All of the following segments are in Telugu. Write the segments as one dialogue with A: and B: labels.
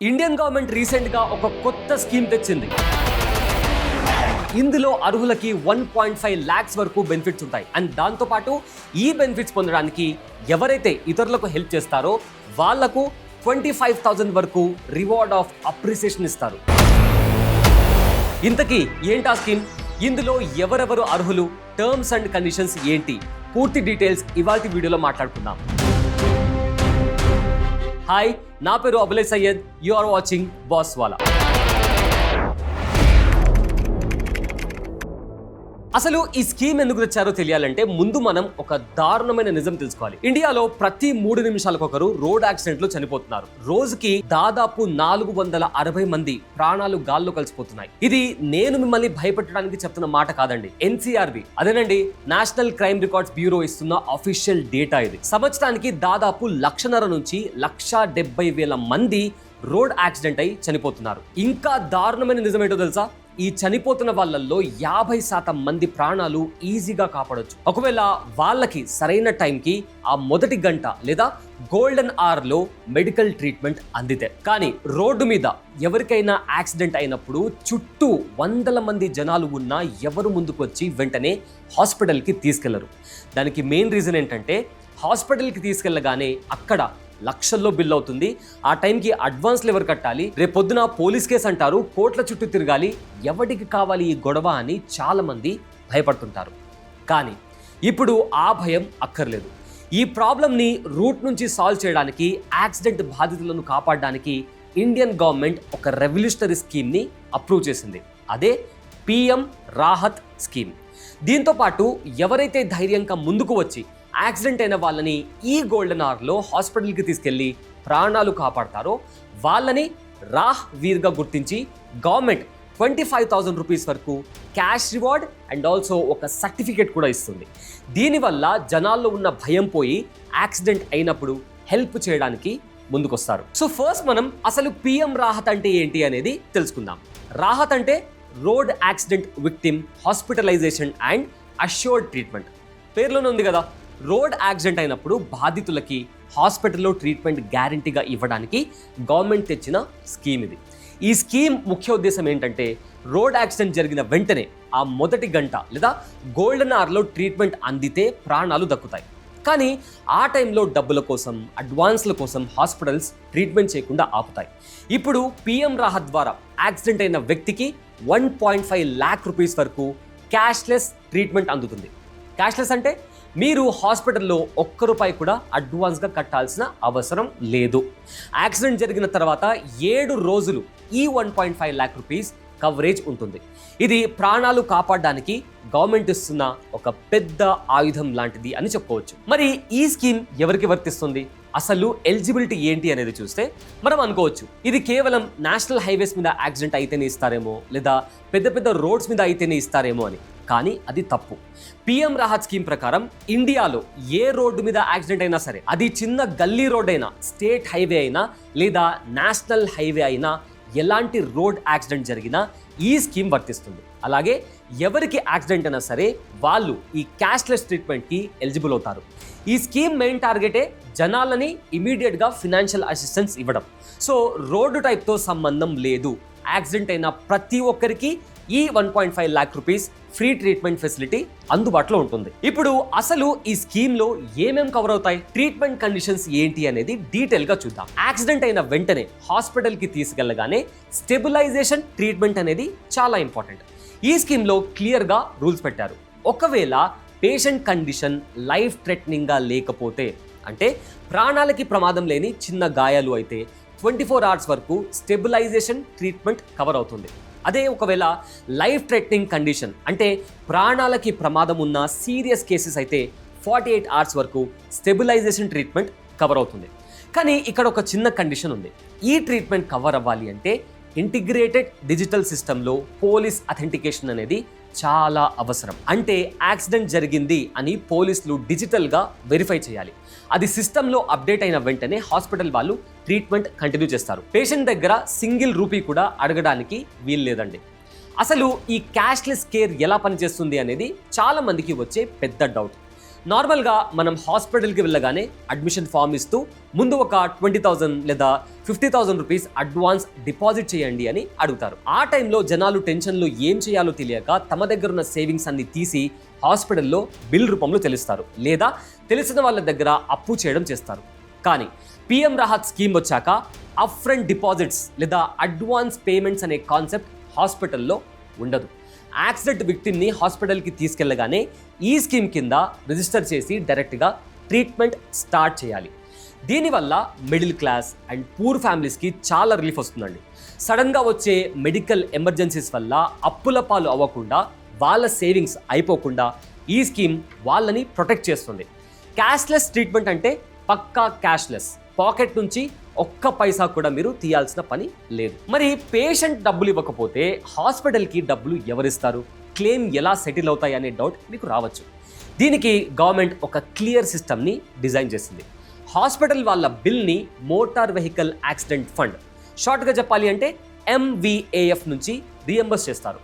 A: ఇండియన్ గవర్నమెంట్ రీసెంట్గా ఒక కొత్త స్కీమ్ తెచ్చింది. ఇందులో అర్హులకి 1.5 lakhs వరకు బెనిఫిట్స్ ఉంటాయి. అండ్ దాంతోపాటు ఈ బెనిఫిట్స్ పొందడానికి ఎవరైతే ఇతరులకు హెల్ప్ చేస్తారో వాళ్లకు 25,000 వరకు రివార్డ్ ఆఫ్ అప్రిసియేషన్ ఇస్తారు. ఇంతకీ ఏంటా స్కీమ్? ఇందులో ఎవరెవరు అర్హులు, టర్మ్స్ అండ్ కండిషన్స్ ఏంటి, పూర్తి డీటెయిల్స్ ఇవాల్టి వీడియోలో మాట్లాడుకుందాం. హాయ్, నా పేరు Abulai Syed. You are watching Bosswala. అసలు ఈ స్కీమ్ ఎందుకు తెచ్చారో తెలియాలంటే ముందు మనం ఒక దారుణమైన నిజం తెలుసుకోవాలి. ఇండియాలో ప్రతి 3 నిమిషాలకు ఒకరు రోడ్ యాక్సిడెంట్ లో చనిపోతున్నారు. రోజుకి దాదాపు 460 మంది ప్రాణాలు గాల్లో కలిసిపోతున్నాయి. ఇది నేను మిమ్మల్ని భయపెట్టడానికి చెప్తున్న మాట కాదండి. NCRB, అదేనండి నేషనల్ క్రైమ్ రికార్డ్స్ బ్యూరో ఇస్తున్న అఫీషియల్ డేటా ఇది. సంవత్సరానికి దాదాపు 1,50,000 నుంచి 170,000 మంది రోడ్ యాక్సిడెంట్ అయి చనిపోతున్నారు. ఇంకా దారుణమైన నిజం ఏంటో తెలుసా? ఈ చనిపోతున్న వాళ్ళల్లో 50% మంది ప్రాణాలు ఈజీగా కాపాడొచ్చు ఒకవేళ వాళ్ళకి సరైన టైంకి ఆ మొదటి గంట లేదా గోల్డెన్ అవర్లో మెడికల్ ట్రీట్మెంట్ అందితే. కానీ రోడ్డు మీద ఎవరికైనా యాక్సిడెంట్ అయినప్పుడు చుట్టూ 100 మంది జనాలు ఉన్నా ఎవరు ముందుకు వచ్చి వెంటనే హాస్పిటల్కి తీసుకెళ్లరు. దానికి మెయిన్ రీజన్ ఏంటంటే హాస్పిటల్కి తీసుకెళ్ళగానే అక్కడ లక్షల్లో బిల్ అవుతుంది. ఆ టైంకి అడ్వాన్స్లు ఎవరు కట్టాలి, రేపొద్దున పోలీస్ కేసు అంటారు, కోట్ల చుట్టూ తిరగాలి, ఎవరికి కావాలి ఈ గొడవ అని చాలా మంది భయపడుతుంటారు. కానీ ఇప్పుడు ఆ భయం అక్కర్లేదు. ఈ ప్రాబ్లంని రూట్ నుంచి సాల్వ్ చేయడానికి, యాక్సిడెంట్ బాధితులను కాపాడడానికి ఇండియన్ గవర్నమెంట్ ఒక రెవల్యూషనరీ స్కీమ్ని అప్రూవ్ చేసింది. అదే PM రాహత్ స్కీమ్. దీంతో పాటు ఎవరైతే ధైర్యంగా ముందుకు వచ్చి యాక్సిడెంట్ అయిన వాళ్ళని ఈ గోల్డెన్ అవర్లో హాస్పిటల్కి తీసుకెళ్లి ప్రాణాలు కాపాడతారో వాళ్ళని రాహ్ వీర్గా గుర్తించి గవర్నమెంట్ 25,000 రూపీస్ వరకు క్యాష్ రివార్డ్ అండ్ ఆల్సో ఒక సర్టిఫికేట్ కూడా ఇస్తుంది. దీనివల్ల జనాల్లో ఉన్న భయం పోయి యాక్సిడెంట్ అయినప్పుడు హెల్ప్ చేయడానికి ముందుకొస్తారు. సో ఫస్ట్ మనం అసలు PM రాహత్ అంటే ఏంటి అనేది తెలుసుకుందాం. రాహత్ అంటే road accident victim hospitalisation and assured treatment. పేర్లోనే ఉంది కదా, రోడ్ యాక్సిడెంట్ అయినప్పుడు బాధితులకి హాస్పిటల్లో ట్రీట్మెంట్ గ్యారంటీగా ఇవ్వడానికి గవర్నమెంట్ తెచ్చిన స్కీమ్ ఇది. ఈ స్కీమ్ ముఖ్య ఉద్దేశం ఏంటంటే రోడ్ యాక్సిడెంట్ జరిగిన వెంటనే ఆ మొదటి గంట లేదా గోల్డెన్ అవర్లో ట్రీట్మెంట్ అందితే ప్రాణాలు దక్కుతాయి. కానీ ఆ టైంలో డబ్బుల కోసం, అడ్వాన్స్ల కోసం హాస్పిటల్స్ ట్రీట్మెంట్ చేయకుండా ఆపుతాయి. ఇప్పుడు PM రాహత్ ద్వారా యాక్సిడెంట్ అయిన వ్యక్తికి 1.5 lakh రూపీస్ వరకు క్యాష్లెస్ ట్రీట్మెంట్ అందుతుంది. క్యాష్లెస్ అంటే మీరు హాస్పిటల్లో ₹1 కూడా అడ్వాన్స్గా కట్టాల్సిన అవసరం లేదు. యాక్సిడెంట్ జరిగిన తర్వాత 7 రోజులు ఈ 1.5 lakh రూపీస్ కవరేజ్ ఉంటుంది. ఇది ప్రాణాలు కాపాడడానికి గవర్నమెంట్ ఇస్తున్న ఒక పెద్ద ఆయుధం లాంటిది అని చెప్పుకోవచ్చు. మరి ఈ స్కీమ్ ఎవరికి వర్తిస్తుంది, అసలు ఎలిజిబిలిటీ ఏంటి అనేది చూస్తే మనం అనుకోవచ్చు ఇది కేవలం నేషనల్ హైవేస్ మీద యాక్సిడెంట్ అయితేనే ఇస్తారేమో, లేదా పెద్ద పెద్ద రోడ్స్ మీద అయితేనే ఇస్తారేమో అని. కానీ అది తప్పు. PM రాహత్ స్కీమ్ ప్రకారం ఇండియాలో ఏ రోడ్డు మీద యాక్సిడెంట్ అయినా సరే, అది చిన్న గల్లీ రోడ్ అయినా, స్టేట్ హైవే అయినా లేదా నేషనల్ హైవే అయినా, ఎలాంటి రోడ్ యాక్సిడెంట్ జరిగినా ఈ స్కీమ్ వర్తిస్తుంది. అలాగే ఎవరికి యాక్సిడెంట్ అయినా సరే వాళ్ళు ఈ క్యాష్లెస్ ట్రీట్మెంట్కి ఎలిజిబుల్ అవుతారు. ఈ స్కీమ్ మెయిన్ టార్గెటే జనాలని ఇమీడియట్గా ఫినాన్షియల్ అసిస్టెన్స్ ఇవ్వడం. సో రోడ్డు టైప్తో సంబంధం లేదు, యాక్సిడెంట్ అయిన ప్రతి ఒక్కరికి ఈ 1.5 lakh rupees free treatment facility అందుబాటులో ఉంటుంది. ఇప్పుడు అసలు ఈ స్కీమ్లో ఏమేం కవర్ అవుతాయి, ట్రీట్మెంట్ కండిషన్స్ ఏంటి అనేది డీటెయిల్గా చూద్దాం. యాక్సిడెంట్ అయిన వెంటనే హాస్పిటల్కి తీసుకెళ్లగానే స్టెబిలైజేషన్ ట్రీట్మెంట్ అనేది చాలా ఇంపార్టెంట్. ఈ స్కీమ్లో క్లియర్గా రూల్స్ పెట్టారు. ఒకవేళ పేషెంట్ కండిషన్ లైఫ్ థ్రెటనింగ్గా లేకపోతే, అంటే ప్రాణాలకి ప్రమాదం లేని చిన్న గాయాలు అయితే 24 hours వరకు స్టెబిలైజేషన్ ట్రీట్మెంట్ కవర్ అవుతుంది. అదే ఒకవేళ లైఫ్ థ్రెటనింగ్ కండిషన్ అంటే ప్రాణాలకి ప్రమాదం ఉన్న సీరియస్ కేసెస్ అయితే 48 hours వరకు స్టెబిలైజేషన్ ట్రీట్మెంట్ కవర్ అవుతుంది. కానీ ఇక్కడ ఒక చిన్న కండిషన్ ఉంది. ఈ ట్రీట్మెంట్ కవర్ అవ్వాలి అంటే ఇంటిగ్రేటెడ్ డిజిటల్ సిస్టంలో పోలీస్ అథెంటికేషన్ అనేది చాలా అవసరం. అంటే యాక్సిడెంట్ జరిగింది అని పోలీసులు డిజిటల్గా వెరిఫై చేయాలి. అది సిస్టంలో అప్డేట్ అయిన వెంటనే హాస్పిటల్ వాళ్ళు ట్రీట్మెంట్ కంటిన్యూ చేస్తారు. పేషెంట్ దగ్గర ₹1 కూడా అడగడానికి వీలు లేదండి. అసలు ఈ క్యాష్లెస్ కేర్ ఎలా పనిచేస్తుంది అనేది చాలా మందికి వచ్చే పెద్ద డౌట్. నార్మల్గా మనం హాస్పిటల్కి వెళ్ళగానే అడ్మిషన్ ఫామ్ ఇస్తూ ముందు ఒక 20,000 లేదా 50,000 రూపీస్ అడ్వాన్స్ డిపాజిట్ చేయండి అని అడుగుతారు. ఆ టైంలో జనాలు టెన్షన్లో ఏం చేయాలో తెలియక తమ దగ్గర ఉన్న సేవింగ్స్ అన్ని తీసి హాస్పిటల్లో బిల్ రూపంలో తెలుస్తారు, లేదా తెలిసిన వాళ్ళ దగ్గర అప్పు చేయడం చేస్తారు. కానీ పిఎం రాహత్ స్కీమ్ వచ్చాక అప్ ఫ్రంట్ డిపాజిట్స్ లేదా అడ్వాన్స్ పేమెంట్స్ అనే కాన్సెప్ట్ హాస్పిటల్లో ఉండదు. యాక్సిడెంట్ విక్టిమ్ని హాస్పిటల్కి తీసుకెళ్లగానే ఈ స్కీమ్ కింద రిజిస్టర్ చేసి డైరెక్ట్గా ట్రీట్మెంట్ స్టార్ట్ చేయాలి. దీనివల్ల మిడిల్ క్లాస్ అండ్ పూర్ ఫ్యామిలీస్కి చాలా రిలీఫ్ వస్తుందండి. సడన్గా వచ్చే మెడికల్ ఎమర్జెన్సీస్ వల్ల అప్పుల పాలు అవ్వకుండా, వాళ్ళ సేవింగ్స్ అయిపోకుండా ఈ స్కీమ్ వాళ్ళని ప్రొటెక్ట్ చేస్తుంది. క్యాష్లెస్ ట్రీట్మెంట్ అంటే పక్కా క్యాష్లెస్, పాకెట్ నుంచి ఒక్క పైసా కూడా మీరు తీయాల్సిన పని లేదు. మరి పేషెంట్ డబ్బులు ఇవ్వకపోతే హాస్పిటల్కి డబ్బులు ఎవరిస్తారు, క్లెయిమ్ ఎలా సెటిల్ అవుతాయి అనే డౌట్ మీకు రావచ్చు. దీనికి గవర్నమెంట్ ఒక క్లియర్ సిస్టమ్ని డిజైన్ చేసింది. హాస్పిటల్ వాళ్ళ బిల్ని మోటార్ వెహికల్ యాక్సిడెంట్ ఫండ్, షార్ట్గా చెప్పాలి అంటే MVAF నుంచి రీఎంబర్స్ చేస్తారు.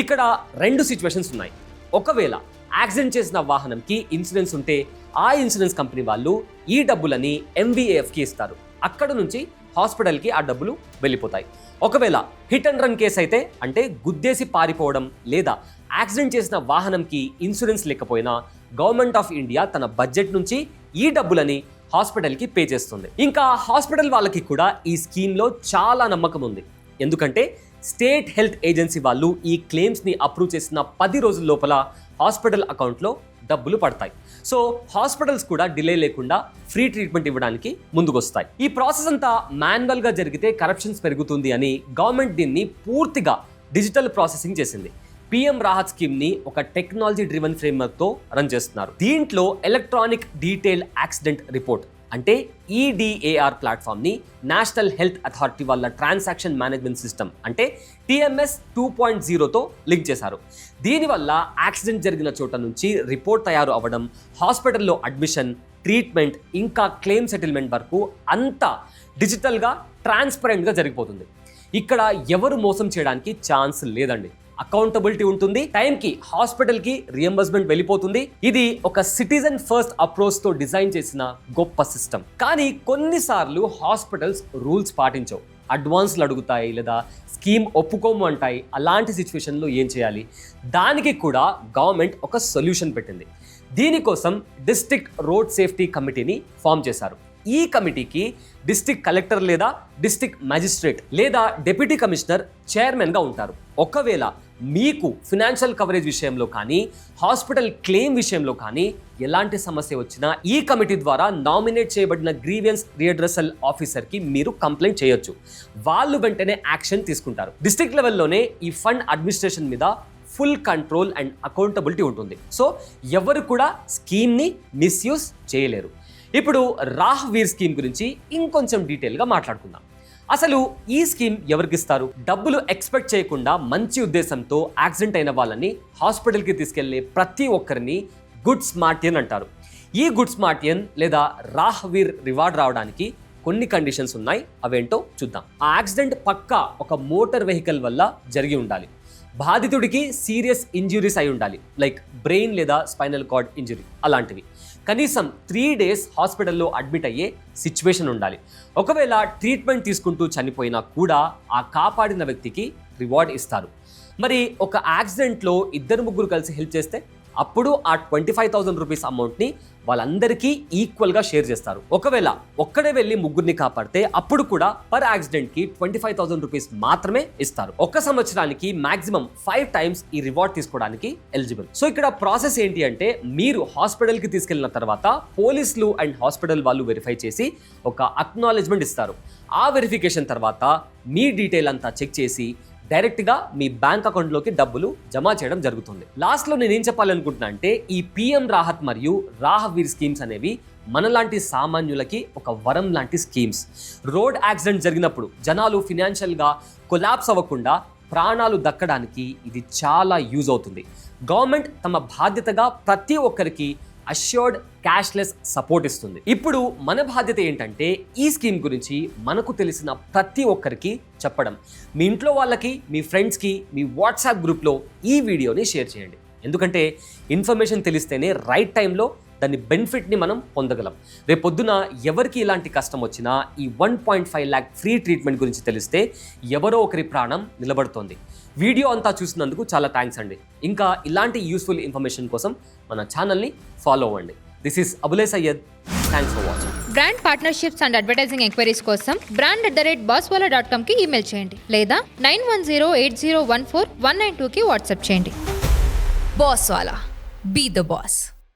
A: ఇక్కడ 2 సిచ్యువేషన్స్ ఉన్నాయి. ఒకవేళ యాక్సిడెంట్ చేసిన వాహనంకి ఇన్సూరెన్స్ ఉంటే ఆ ఇన్సూరెన్స్ కంపెనీ వాళ్ళు ఈ డబ్బులని MVAFకి ఇస్తారు. అక్కడ నుంచి హాస్పిటల్కి ఆ డబ్బులు వెళ్ళిపోతాయి. ఒకవేళ హిట్ అండ్ రన్ కేసు అయితే, అంటే గుద్దేసి పారిపోవడం లేదా యాక్సిడెంట్ చేసిన వాహనంకి ఇన్సూరెన్స్ లేకపోయినా గవర్నమెంట్ ఆఫ్ ఇండియా తన బడ్జెట్ నుంచి ఈ డబ్బులని హాస్పిటల్కి పే చేస్తుంది. ఇంకా హాస్పిటల్ వాళ్ళకి కూడా ఈ స్కీమ్లో చాలా నమ్మకం ఉంది. ఎందుకంటే స్టేట్ హెల్త్ ఏజెన్సీ వాళ్ళు ఈ క్లెయిమ్స్ని అప్రూవ్ చేసిన 10 రోజుల లోపల హాస్పిటల్ అకౌంట్లో డబ్బులు పడతాయి. సో హాస్పిటల్స్ కూడా డిలే లేకుండా ఫ్రీ ట్రీట్మెంట్ ఇవ్వడానికి ముందుకొస్తాయి. ఈ ప్రాసెస్ అంతా మాన్యువల్గా జరిగితే కరప్షన్స్ పెరుగుతుంది అని గవర్నమెంట్ దీన్ని పూర్తిగా డిజిటల్ ప్రాసెసింగ్ చేసింది. పిఎం రాహత్ స్కీమ్ని ఒక టెక్నాలజీ డ్రివెన్ ఫ్రేమ్వర్క్తో రన్ చేస్తున్నారు. దీంట్లో ఎలక్ట్రానిక్ డీటెయిల్ యాక్సిడెంట్ రిపోర్ట్ అంటే EDAR ప్లాట్ఫామ్ని నేషనల్ హెల్త్ అథారిటీ వాళ్ళ ట్రాన్సాక్షన్ మేనేజ్మెంట్ సిస్టమ్ అంటే TMS 2.0తో లింక్ చేశారు. దీనివల్ల యాక్సిడెంట్ జరిగిన చోట నుంచి రిపోర్ట్ తయారు అవ్వడం, హాస్పిటల్లో అడ్మిషన్, ట్రీట్మెంట్ ఇంకా క్లెయిమ్ సెటిల్మెంట్ వరకు అంతా డిజిటల్గా ట్రాన్స్పరెంట్గా జరిగిపోతుంది. ఇక్కడ ఎవరు మోసం చేయడానికి ఛాన్స్ లేదండి. అకౌంటబిలిటీ ఉంటుంది, టైంకి హాస్పిటల్కి రియంబర్స్మెంట్ వెళ్ళిపోతుంది. ఇది ఒక సిటిజన్ ఫస్ట్ అప్రోచ్తో డిజైన్ చేసిన గొప్ప సిస్టమ్. కానీ కొన్నిసార్లు హాస్పిటల్స్ రూల్స్ పాటించవు, అడ్వాన్స్లు అడుగుతాయి లేదా స్కీమ్ ఒప్పుకోము అంటాయి. అలాంటి సిచ్యువేషన్లో ఏం చేయాలి? దానికి కూడా గవర్నమెంట్ ఒక సొల్యూషన్ పెట్టింది. దీనికోసం డిస్ట్రిక్ట్ రోడ్ సేఫ్టీ కమిటీని ఫామ్ చేశారు. ఈ కమిటీకి డిస్ట్రిక్ట్ కలెక్టర్ లేదా డిస్ట్రిక్ట్ మ్యాజిస్ట్రేట్ లేదా డిప్యూటీ కమిషనర్ చైర్మన్గా ఉంటారు. ఒకవేళ మీకు ఫినాన్షియల్ కవరేజ్ విషయంలో కానీ, హాస్పిటల్ క్లెయిమ్ విషయంలో కానీ ఎలాంటి సమస్య వచ్చినా ఈ కమిటీ ద్వారా నామినేట్ చేయబడిన గ్రీవియన్స్ రిడ్రెసల్ ఆఫీసర్కి మీరు కంప్లైంట్ చేయొచ్చు. వాళ్ళు వెంటనే యాక్షన్ తీసుకుంటారు. డిస్ట్రిక్ట్ లెవెల్లోనే ఈ ఫండ్ అడ్మినిస్ట్రేషన్ మీద ఫుల్ కంట్రోల్ అండ్ అకౌంటబిలిటీ ఉంటుంది. సో ఎవరు కూడా స్కీమ్ని మిస్యూజ్ చేయలేరు. ఇప్పుడు రాహ్వీర్ స్కీమ్ గురించి ఇంకొంచెం డీటెయిల్గా మాట్లాడుకుందాం. అసలు ఈ స్కీమ్ ఎవరికి ఇస్తారు? డబ్బులు ఎక్స్పెక్ట్ చేయకుండా మంచి ఉద్దేశంతో యాక్సిడెంట్ అయిన వాళ్ళని హాస్పిటల్కి తీసుకెళ్లే ప్రతి ఒక్కరిని గుడ్ స్మార్టియన్ అంటారు. ఈ గుడ్ స్మార్టియన్ లేదా రాహ్వీర్ రివార్డ్ రావడానికి కొన్ని కండిషన్స్ ఉన్నాయి. అవేంటో చూద్దాం. ఆ యాక్సిడెంట్ పక్కా ఒక మోటార్ వెహికల్ వల్ల జరిగి ఉండాలి. బాధితుడికి సీరియస్ ఇంజురీస్ అయి ఉండాలి, లైక్ బ్రెయిన్ లేదా స్పైనల్ కార్డ్ ఇంజురీ అలాంటివి. కనీసం 3 days హాస్పిటల్లో అడ్మిట్ అయ్యే సిచ్యువేషన్ ఉండాలి. ఒకవేళ ట్రీట్మెంట్ తీసుకుంటూ చనిపోయినా కూడా ఆ కాపాడిన వ్యక్తికి రివార్డ్ ఇస్తారు. మరి ఒక యాక్సిడెంట్లో 2-3 కలిసి హెల్ప్ చేస్తే అప్పుడు ఆ 25,000 రూపీస్ అమౌంట్ని వాళ్ళందరికీ ఈక్వల్గా షేర్ చేస్తారు. ఒకవేళ ఒక్కడే వెళ్ళి 3 కాపాడితే అప్పుడు కూడా పర్ యాక్సిడెంట్కి 25,000 రూపీస్ మాత్రమే ఇస్తారు. 1 సంవత్సరానికి మాక్సిమం 5 times ఈ రివార్డ్ తీసుకోవడానికి ఎలిజిబుల్. సో ఇక్కడ ప్రాసెస్ ఏంటి అంటే, మీరు హాస్పిటల్కి తీసుకెళ్లిన తర్వాత పోలీసులు అండ్ హాస్పిటల్ వాళ్ళు వెరిఫై చేసి ఒక అక్నాలెడ్జ్మెంట్ ఇస్తారు. ఆ వెరిఫికేషన్ తర్వాత మీ డీటెయిల్ అంతా చెక్ చేసి డైరెక్ట్గా మీ బ్యాంక్ అకౌంట్లోకి డబ్బులు జమ చేయడం జరుగుతుంది. లాస్ట్లో నేనేం చెప్పాలనుకుంటున్నా అంటే, ఈ పిఎం రాహత్ మరియు రాహ్వీర్ స్కీమ్స్ అనేవి మనలాంటి సామాన్యులకి ఒక వరం లాంటి స్కీమ్స్. రోడ్ యాక్సిడెంట్ జరిగినప్పుడు జనాలు ఫినాన్షియల్గా కొలాప్స్ అవ్వకుండా ప్రాణాలు దక్కడానికి ఇది చాలా యూజ్ అవుతుంది. గవర్నమెంట్ తమ బాధ్యతగా ప్రతి ఒక్కరికి అష్యూర్డ్ క్యాష్లెస్ సపోర్ట్ ఇస్తుంది. ఇప్పుడు మన బాధ్యత ఏంటంటే, ఈ స్కీమ్ గురించి మనకు తెలిసిన ప్రతి ఒక్కరికి చెప్పడం. మీ ఇంట్లో వాళ్ళకి, మీ ఫ్రెండ్స్కి, మీ వాట్సాప్ గ్రూప్లో ఈ వీడియోని షేర్ చేయండి. ఎందుకంటే ఇన్ఫర్మేషన్ తెలిస్తేనే రైట్ టైంలో దాని బెనిఫిట్ని మనం పొందగలం. రేపొద్దున ఎవరికి ఇలాంటి కష్టం వచ్చినా ఈ 1.5 lakh ఫ్రీ ట్రీట్మెంట్ గురించి తెలిస్తే ఎవరో ఒకరి ప్రాణం నిలబడుతోంది. వీడియో అంతా చూసినందుకు చాలా థ్యాంక్స్ అండి. ఇంకా ఇలాంటి యూస్ఫుల్ ఇన్ఫర్మేషన్ కోసం మన ఛానల్ని ఫాలో అవ్వండి. This is Abulay Syed. Thanks for watching.
B: Brand partnerships and advertising enquiries కోసం brand@bosswala.com కి ఈమెయిల్ చేయండి లేదా 9108014192కి వాట్సాప్ చేయండి.
C: Bosswala. Be the boss.